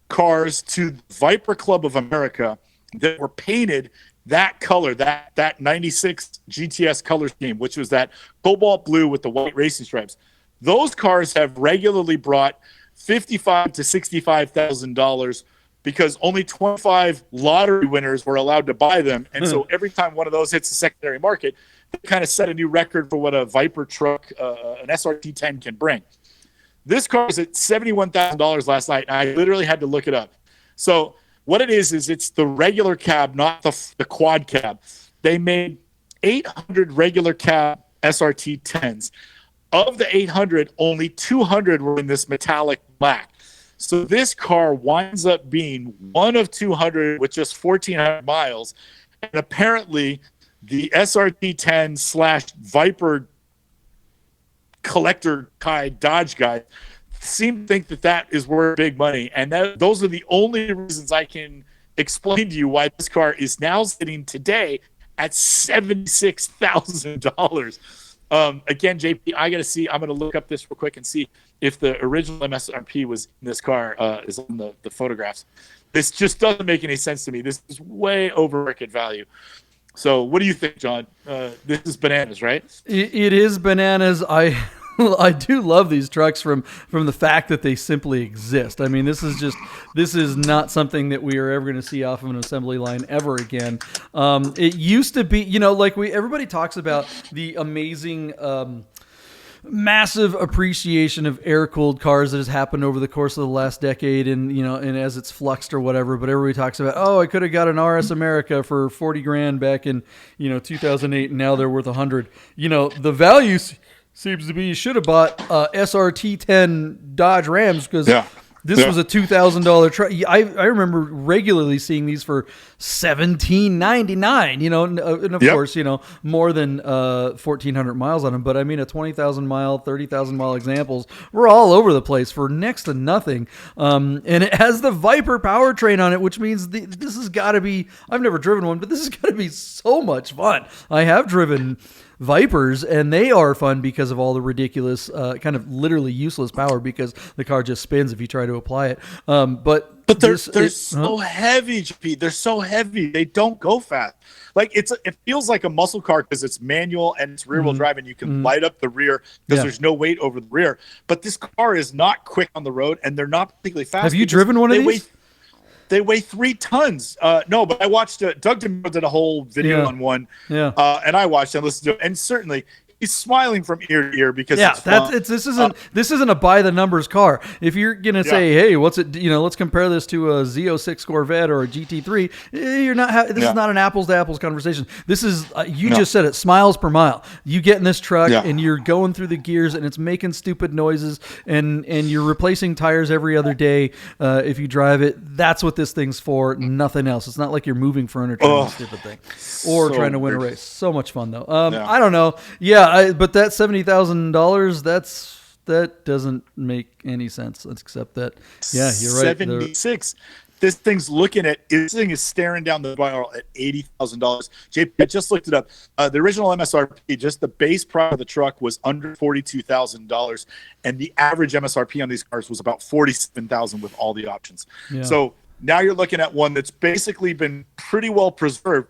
cars to the Viper Club of America that were painted that color, that 96 GTS color scheme, which was that cobalt blue with the white racing stripes. Those cars have regularly brought $55,000 to $65,000 because only 25 lottery winners were allowed to buy them. And so every time one of those hits the secondary market, they kind of set a new record for what a Viper truck, an SRT-10 can bring. This car is at $71,000 last night, and I literally had to look it up. So what it is it's the regular cab, not the quad cab. They made 800 regular cab SRT-10s. Of the 800, only 200 were in this metallic black. So this car winds up being one of 200 with just 1,400 miles. And apparently the SRT-10 / Viper collector guy, Dodge guy, seem to think that is worth big money. And those are the only reasons I can explain to you why this car is now sitting today at $76,000. Again, JP, I'm going to look up this real quick and see if the original MSRP was in this car, is on the photographs. This just doesn't make any sense to me. This is way over market value. So what do you think, John? This is bananas, right? It is bananas. I do love these trucks from the fact that they simply exist. I mean, this is not something that we are ever going to see off of an assembly line ever again. It used to be, everybody talks about the amazing, massive appreciation of air-cooled cars that has happened over the course of the last decade, and as it's fluxed or whatever. But everybody talks about, I could have got an RS America for $40,000 back in 2008, and now they're worth $100. The value seems to be you should have bought SRT-10 Dodge Rams because this was a $2,000 truck. I remember regularly seeing these for $1,799. And of course, more than 1,400 miles on them. But I mean, a 20,000 mile, 30,000 mile examples were all over the place for next to nothing. And it has the Viper powertrain on it, which means this has got to be. I've never driven one, but this has got to be so much fun. I have driven Vipers, and they are fun because of all the ridiculous, kind of literally useless power because the car just spins if you try to apply it. But they're so heavy, GP. They're so heavy. They don't go fast. Like it feels like a muscle car because it's manual and it's rear wheel drive, and you can light up the rear because there's no weight over the rear. But this car is not quick on the road, and they're not particularly fast. Have you driven one of these? They weigh 3 tons. No, but I watched Doug DeMuro did a whole video on one. Yeah. And I watched and listened to it. And certainly he's smiling from ear to ear because this isn't a by the numbers car. If you're gonna say, hey, what's it? Let's compare this to a Z06 Corvette or a GT3. You're not. This is not an apples to apples conversation. This is just said it. Smiles per mile. You get in this truck and you're going through the gears and it's making stupid noises and you're replacing tires every other day if you drive it. That's what this thing's for. Nothing else. It's not like you're moving furniture on this stupid thing or trying to win a race. So much fun though. I don't know. Yeah, but that $70,000, that doesn't make any sense. Except that, yeah, you're right. 76. This thing's this thing is staring down the barrel at $80,000. JP, I just looked it up. The original MSRP, just the base price of the truck was under $42,000, and the average MSRP on these cars was about $47,000 with all the options. Yeah. So now you're looking at one that's basically been pretty well preserved.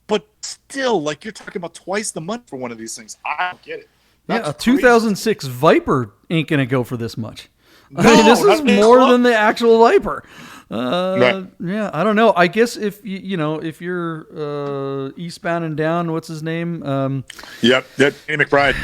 But still, like, you're talking about twice the money for one of these things. I don't get it. That's a 2006 Viper ain't going to go for this much. No, I mean, this is more than the actual Viper. Right. Yeah, I don't know. I guess if if you're eastbound and down, what's his name? Danny McBride.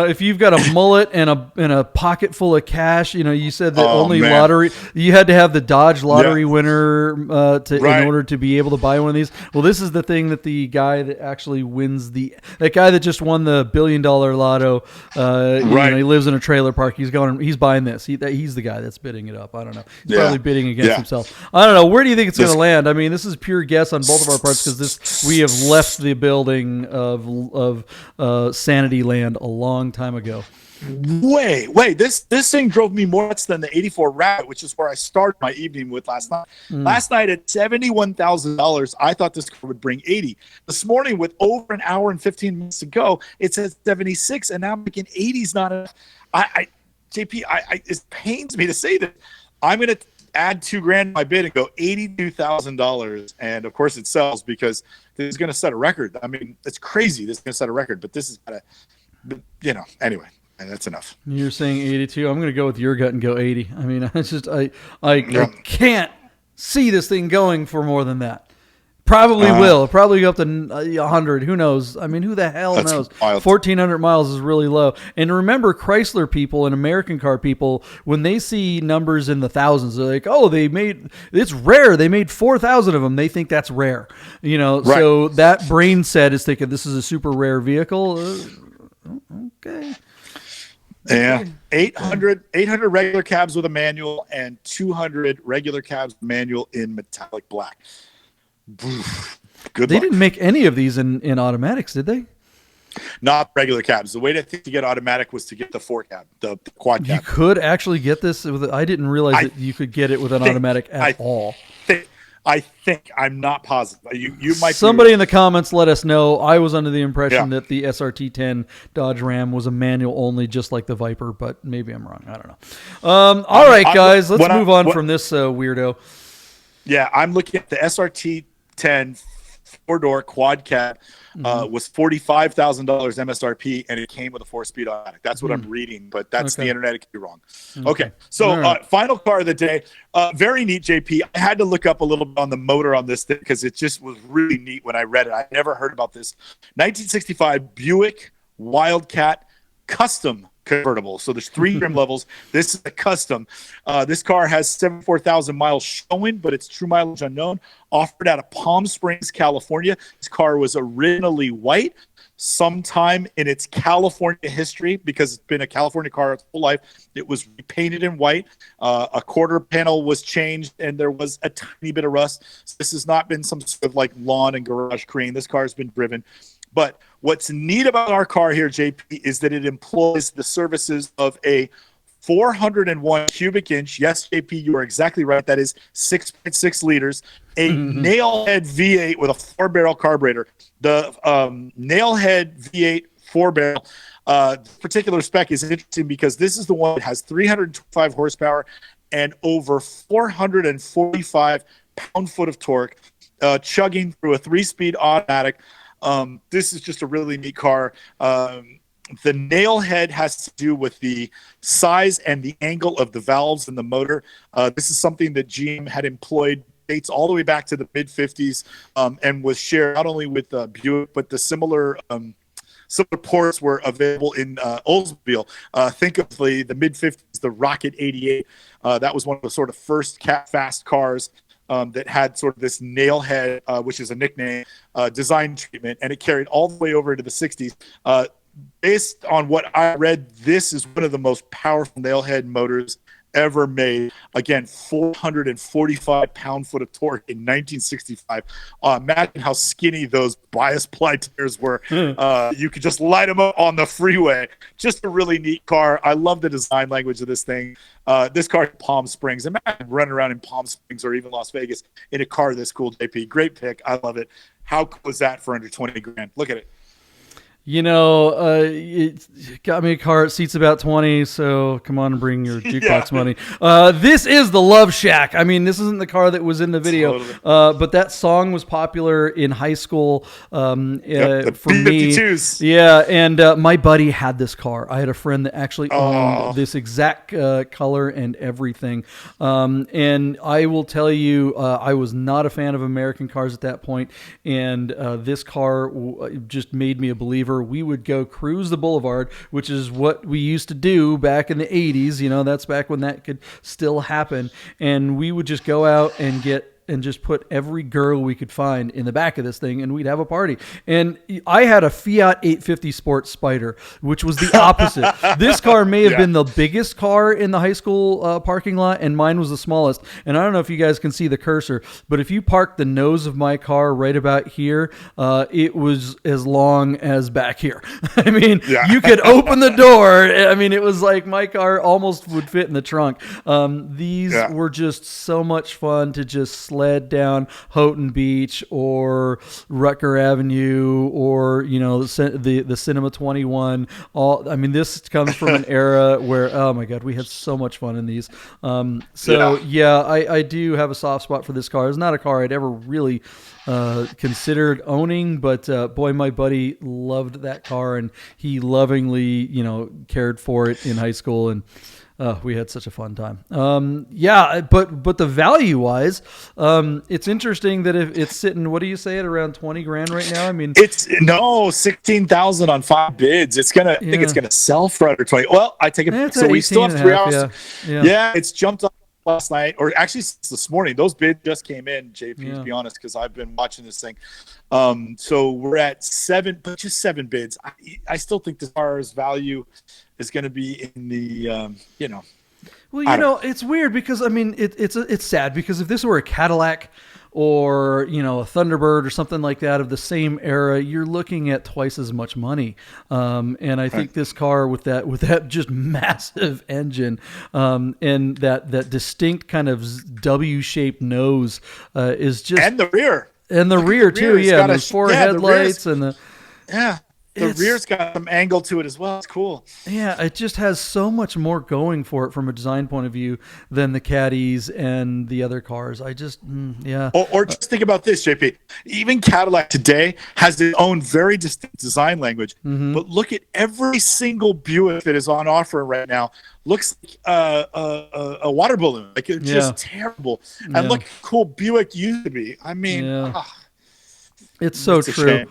If you've got a mullet and a pocket full of cash, you said that lottery. You had to have the Dodge lottery winner in order to be able to buy one of these. Well, this is the thing that the guy that actually wins that guy that just won the $1 billion lotto. He lives in a trailer park. He's buying this. He's the guy that's bidding it up. I don't know. He's probably bidding against himself. I don't know. Where do you think it's going to land? I mean, this is pure guess on both of our parts because we have left the building of Sanity Land a long time ago. Wait! This thing drove me more nuts than the '84 Rabbit, which is where I started my evening with last night. Last night at $71,000, I thought this car would bring 80. This morning, with over an hour and 15 minutes to go, it says 76, and now I'm thinking 80's not enough. JP, it pains me to say that I'm going to add $2,000 to my bid and go $82,000, and of course it sells because this is going to set a record. I mean, it's crazy. This is going to set a record, but this is got to, anyway. And that's enough. You're saying 82. I'm going to go with your gut and go 80. I mean, it's just I can't see this thing going for more than that. Probably will. Probably go up to 100. Who knows? I mean, who the hell knows? Wild. 1,400 miles is really low. And remember, Chrysler people and American car people, when they see numbers in the thousands, they're like, "Oh, it's rare. They made 4,000 of them. They think that's rare." So that brain set is thinking this is a super rare vehicle. Okay. Yeah, 800 regular cabs with a manual and 200 regular cabs with manual in metallic black. Good. They didn't make any of these in automatics, did they? Not regular cabs. The way to get automatic was to get the 4-cab, the quad cab. You could actually get this with. I didn't realize that you could get it with an automatic at all. I think I'm not positive. You might. Somebody in the comments let us know. I was under the impression that the SRT-10 Dodge Ram was a manual only, just like the Viper, but maybe I'm wrong. I don't know. All right, guys, let's move on from this weirdo. Yeah, I'm looking at the SRT-10 4-door quad cab. Was $45,000 MSRP, and it came with a 4-speed automatic. That's what I'm reading, but that's the internet. It could be wrong. Okay, so final car of the day. Very neat, JP. I had to look up a little bit on the motor on this thing because it just was really neat when I read it. I never heard about this. 1965 Buick Wildcat custom convertible. So there's 3 trim levels. This is a custom. This car has 74,000 miles showing, but its true mileage unknown. Offered out of Palm Springs, California. This car was originally white. Sometime in its California history, because it's been a California car its whole life, it was repainted in white. A quarter panel was changed, and there was a tiny bit of rust. So this has not been some sort of like lawn and garage cream. This car has been driven. But what's neat about our car here, JP, is that it employs the services of a 401 cubic inch. Yes, JP, you are exactly right. That is 6.6 liters. A nailhead V8 with a 4-barrel carburetor. The nailhead V8 4-barrel. This particular spec is interesting because this is the one that has 325 horsepower and over 445 pound-foot of torque, chugging through a 3-speed automatic. This is just a really neat car. The nailhead has to do with the size and the angle of the valves in the motor. This is something that GM had employed, dates all the way back to the mid-50s, and was shared not only with Buick, but the similar Some of the Porsche were available in Oldsmobile. Think of the mid-50s, the Rocket 88. That was one of the sort of first fast cars that had sort of this nail head, which is a nickname, design treatment, and it carried all the way over into the 60s. Based on what I read, this is one of the most powerful nail head motors ever made. Again, 445 pound-foot of torque in 1965. Imagine how skinny those bias ply tires were. You could just light them up on the freeway. Just a really neat car. I love the design language of this thing. This car in Palm Springs. Imagine running around in Palm Springs or even Las Vegas in a car this cool, JP. Great pick. I love it. How cool is that for under 20 grand? Look at it. You know, it got me a car. It seats about 20, so come on and bring your jukebox money. This is the Love Shack. I mean, this isn't the car that was in the video, but that song was popular in high school for me. Yeah, and my buddy had this car. I had a friend that actually owned this exact color and everything. And I will tell you, I was not a fan of American cars at that point, and this car just made me a believer. We would go cruise the boulevard, which is what we used to do back in the 80s. You know, that's back when that could still happen. And we would just go out and just put every girl we could find in the back of this thing, and we'd have a party. And I had a Fiat 850 Sport Spider, which was the opposite. This car may have been the biggest car in the high school parking lot, and mine was the smallest. And I don't know if you guys can see the cursor, but if you park the nose of my car right about here, it was as long as back here. I mean, you could open the door. I mean, it was like my car almost would fit in the trunk. These were just so much fun to just sled down Houghton Beach or Rutger Avenue or, you know, the Cinema 21. I mean, this comes from an era where, oh my God, we had so much fun in these. I do have a soft spot for this car. It's not a car I'd ever really considered owning, but boy, my buddy loved that car, and he lovingly, you know, cared for it in high school, and we had such a fun time. But the value wise, it's interesting that if it's sitting, what do you say, at around 20 grand right now? I mean, it's 16,000 on 5 bids. It's gonna, I think it's gonna sell for under 20. Well, I take it. So we still have 3 hours. Yeah, it's jumped up last night, or actually since this morning. Those bids just came in, JP, to be honest, because I've been watching this thing. So we're at 7, but just 7 bids. I still think this car's value is going to be in the, you know. Well, you know, it's weird because, I mean, it's sad because if this were a Cadillac or, you know, a Thunderbird or something like that of the same era, you're looking at twice as much money. And I think this car with that just massive engine and that distinct kind of W-shaped nose is just, and the rear. And the rear too, and the 4 headlights and the The rear's got some angle to it as well. It's cool. Yeah, it just has so much more going for it from a design point of view than the Caddies and the other cars. I just, Or just think about this, JP. Even Cadillac today has its own very distinct design language. Mm-hmm. But look at every single Buick that is on offer right now. Looks like a water balloon. Like, it's just terrible. And look how cool Buick used to be. I mean, it's so true.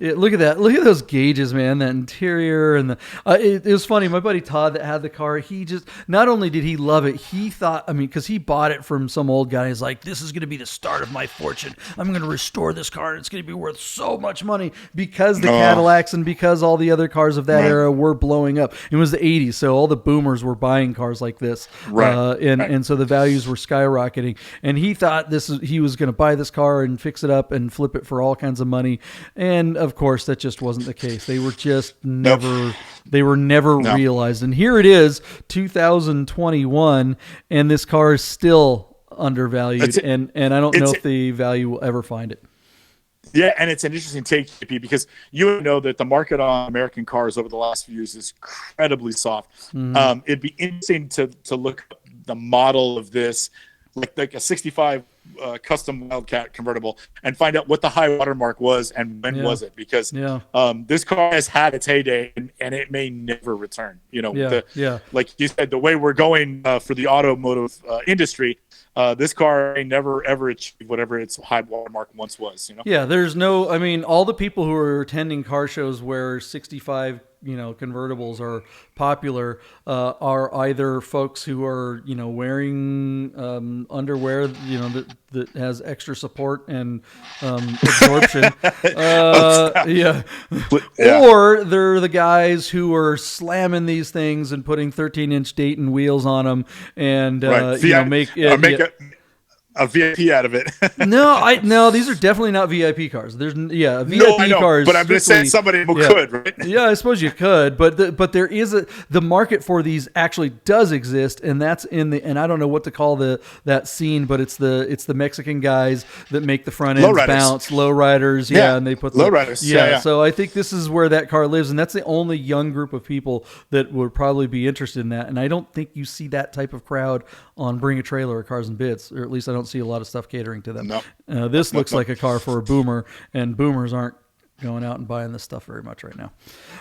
Look at that. Look at those gauges, man. That interior and it was funny. My buddy Todd that had the car, he just, not only did he love it, he thought, I mean, because he bought it from some old guy. He's like, this is going to be the start of my fortune. I'm going to restore this car, and it's going to be worth so much money because the Cadillacs and because all the other cars of that era were blowing up. It was the 80s, so all the boomers were buying cars like this. And so the values were skyrocketing. And he thought he was going to buy this car and fix it up and flip it for all kinds of money. And of course, that just wasn't the case. They were just never realized. And here it is, 2021, and this car is still undervalued. And I don't know if the value will ever find it. Yeah, and it's an interesting take, JP, because you know that the market on American cars over the last few years is incredibly soft. Mm-hmm. It'd be interesting to look at the model of this, like a 65 custom Wildcat convertible, and find out what the high water mark was and when was it, because this car has had its heyday and it may never return. You know, like you said, the way we're going for the automotive industry, This car may never ever achieve whatever its high watermark once was. Yeah, there's no. I mean, all the people who are attending car shows where 65 convertibles are popular are either folks who are wearing underwear that has extra support and absorption yeah. Or they're the guys who are slamming these things and putting 13-inch Dayton wheels on them and make a VIP out of it. No, these are definitely not VIP cars. There's VIP cars. But I'm just saying somebody could, right? Yeah, I suppose you could, but there is the market for these actually does exist, and that's and I don't know what to call that scene, but it's the Mexican guys that make the front ends bounce, lowriders, and they put lowriders, So I think this is where that car lives, and that's the only young group of people that would probably be interested in that. And I don't think you see that type of crowd on Bring a Trailer or Cars and Bids, or at least I don't see a lot of stuff catering to them. This looks like a car for a boomer, and boomers aren't going out and buying this stuff very much right now.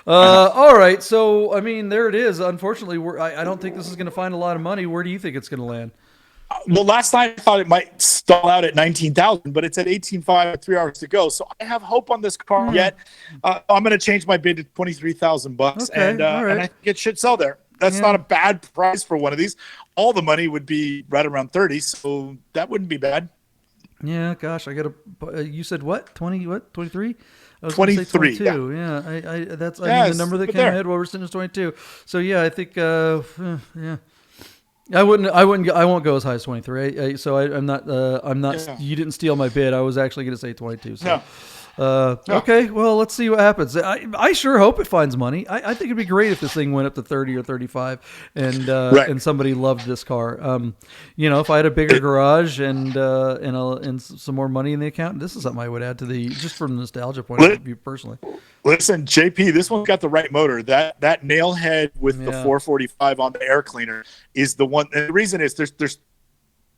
All right, so I mean, there it is. Unfortunately, I don't think this is going to find a lot of money. Where do you think it's going to land? Well, last night I thought it might stall out at 19,000, but it's at 18,500 with 3 hours to go. So I have hope on this car yet. I'm going to change my bid to $23,000, and I think it should sell there. That's not a bad price for one of these. All the money would be right around 30, so that wouldn't be bad. Yeah, gosh, I got to. You said what? 23? 23. Yeah, that's the number that came ahead while we're sitting at 22. So yeah, I think I won't go as high as 23. I'm not. You didn't steal my bid. I was actually going to say 22. So. No. Okay, well, let's see what happens. I sure hope it finds money. I think it'd be great if this thing went up to 30 or 35 and somebody loved this car. If I had a bigger garage and some more money in the account, this is something I would add to just from the nostalgia point of view personally. Listen, JP, this one's got the right motor. That nail head with the 445 on the air cleaner is the one. And the reason is there's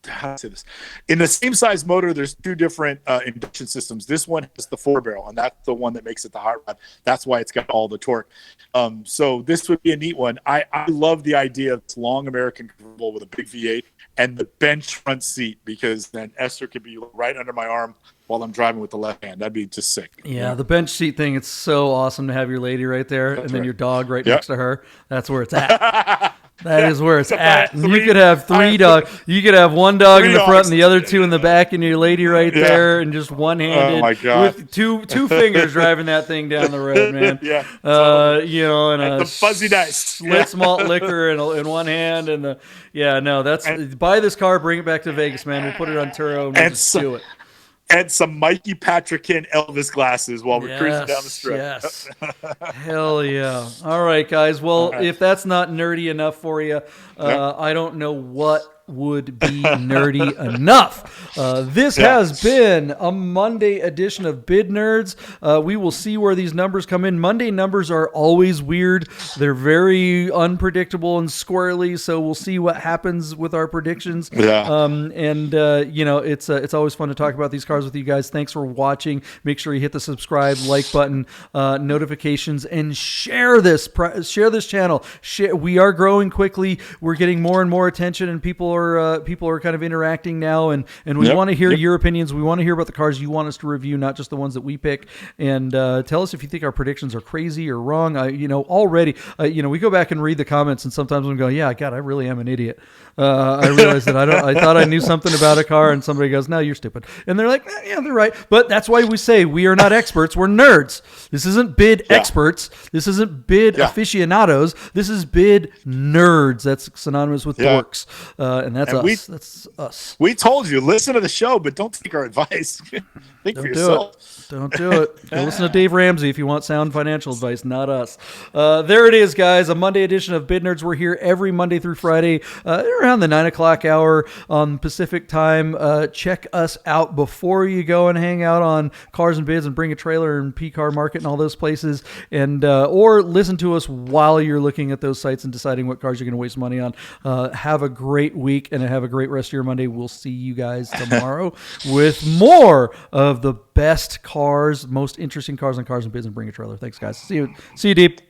how to say this. In the same size motor, there's two different induction systems. This one has the 4-barrel, and that's the one that makes it the hot rod. That's why it's got all the torque. So this would be a neat one. I love the idea of this long American convertible with a big V8 and the bench front seat, because then Esther could be right under my arm while I'm driving with the left hand. That'd be just sick. Yeah, the bench seat thing, it's so awesome to have your lady right there and then your dog right next to her. That's where it's at. That is where it's at. And you could have three dogs. You could have one dog in the front and the other two in the back, and your lady right there, and just one-handed with two fingers driving that thing down the road, man. And the fuzzy dice, Schlitz malt liquor in one hand, and buy this car, bring it back to Vegas, man. We'll put it on Turo and we'll just do it. And some Mikey Patrickin Elvis glasses while we're cruising down the strip. Yes. Hell yeah. All right, guys. Well, if that's not nerdy enough for you, I don't know what would be nerdy enough. This has been a Monday edition of Bid Nerds. We will see where these numbers come in. Monday numbers are always weird. They're very unpredictable and squirrely, so we'll see what happens with our predictions. It's always fun to talk about these cars with you guys. Thanks for watching. Make sure you hit the subscribe, like button, notifications, and share this channel. We are growing quickly. We're getting more and more attention, and people are kind of interacting now, and we want to hear your opinions. We want to hear about the cars you want us to review, not just the ones that we pick. And tell us if you think our predictions are crazy or wrong. Already, we go back and read the comments, and sometimes we go, "Yeah, God, I really am an idiot." I realized that I thought I knew something about a car, and somebody goes, "No, you're stupid," and they're like, "Yeah, they're right." But that's why we say we are not experts; we're nerds. This isn't bid experts. This isn't bid aficionados. This is bid nerds. That's synonymous with dorks, and that's us. That's us. We told you, listen to the show, but don't take our advice. Think for yourself. Don't do it. Go listen to Dave Ramsey if you want sound financial advice, not us. There it is, guys. A Monday edition of Bid Nerds. We're here every Monday through Friday around the 9 o'clock hour on Pacific time. Check us out before you go and hang out on Cars and Bids and Bring a Trailer and P-Car Market and all those places. And or listen to us while you're looking at those sites and deciding what cars you're going to waste money on. Have a great week and have a great rest of your Monday. We'll see you guys tomorrow with more of the best cars, most interesting cars on Cars and Bids and Bring a Trailer. Thanks, guys. See you deep.